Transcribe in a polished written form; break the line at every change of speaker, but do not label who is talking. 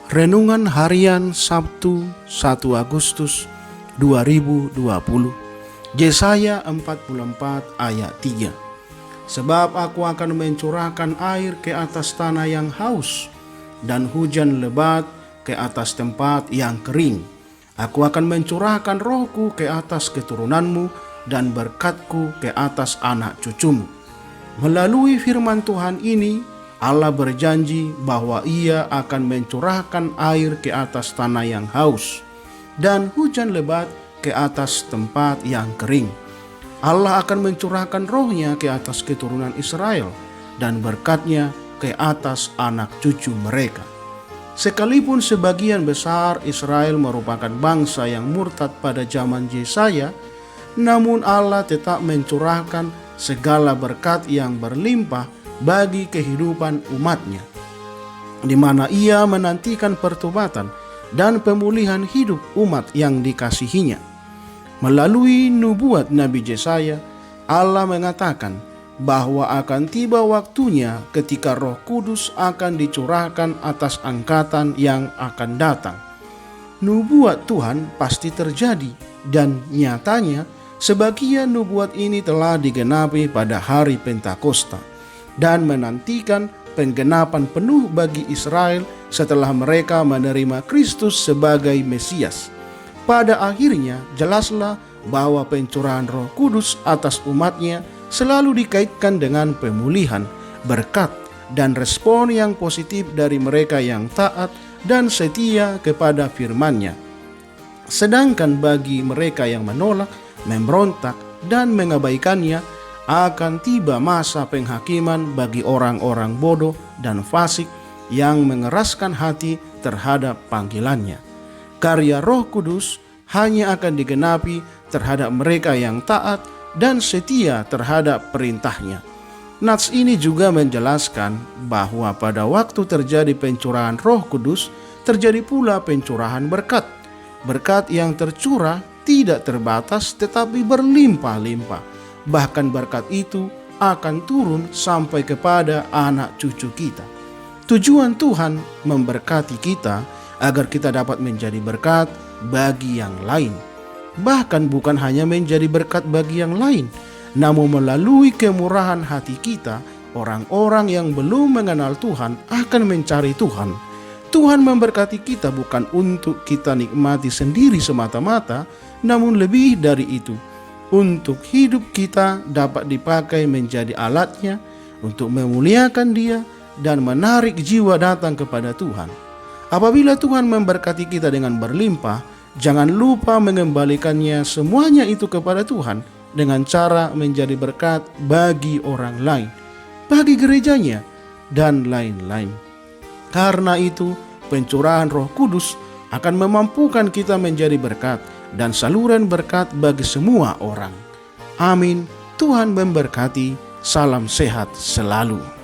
Renungan Harian Sabtu 1 Agustus 2020. Yesaya 44 ayat 3. Sebab aku akan mencurahkan air ke atas tanah yang haus, dan hujan lebat ke atas tempat yang kering. Aku akan mencurahkan rohku ke atas keturunanmu, dan berkatku ke atas anak cucumu. Melalui firman Tuhan ini, Allah berjanji bahwa Ia akan mencurahkan air ke atas tanah yang haus dan hujan lebat ke atas tempat yang kering. Allah akan mencurahkan rohnya ke atas keturunan Israel dan berkatnya ke atas anak cucu mereka. Sekalipun sebagian besar Israel merupakan bangsa yang murtad pada zaman Yesaya, namun Allah tetap mencurahkan segala berkat yang berlimpah bagi kehidupan umatnya, di mana Ia menantikan pertobatan dan pemulihan hidup umat yang dikasihinya. Melalui nubuat Nabi Yesaya, Allah mengatakan bahwa akan tiba waktunya ketika Roh Kudus akan dicurahkan atas angkatan yang akan datang. Nubuat Tuhan pasti terjadi, dan nyatanya sebagian nubuat ini telah digenapi pada hari Pentakosta dan menantikan penggenapan penuh bagi Israel setelah mereka menerima Kristus sebagai Mesias. Pada akhirnya jelaslah bahwa pencurahan Roh Kudus atas umatnya selalu dikaitkan dengan pemulihan, berkat, dan respon yang positif dari mereka yang taat dan setia kepada firman-Nya. Sedangkan bagi mereka yang menolak, memberontak, dan mengabaikannya, akan tiba masa penghakiman bagi orang-orang bodoh dan fasik yang mengeraskan hati terhadap panggilannya. Karya Roh Kudus hanya akan digenapi terhadap mereka yang taat dan setia terhadap perintahnya. Nats ini juga menjelaskan bahwa pada waktu terjadi pencurahan Roh Kudus, terjadi pula pencurahan berkat. Berkat yang tercurah tidak terbatas tetapi berlimpah-limpah. Bahkan berkat itu akan turun sampai kepada anak cucu kita. Tujuan Tuhan memberkati kita agar kita dapat menjadi berkat bagi yang lain. Bahkan bukan hanya menjadi berkat bagi yang lain, namun melalui kemurahan hati kita, orang-orang yang belum mengenal Tuhan akan mencari Tuhan. Tuhan memberkati kita bukan untuk kita nikmati sendiri semata-mata, namun lebih dari itu, untuk hidup kita dapat dipakai menjadi alatnya untuk memuliakan Dia dan menarik jiwa datang kepada Tuhan. Apabila Tuhan memberkati kita dengan berlimpah, jangan lupa mengembalikannya semuanya itu kepada Tuhan dengan cara menjadi berkat bagi orang lain, bagi gerejanya, dan lain-lain. Karena itu, pencurahan Roh Kudus akan memampukan kita menjadi berkat dan saluran berkat bagi semua orang. Amin. Tuhan memberkati. Salam sehat selalu.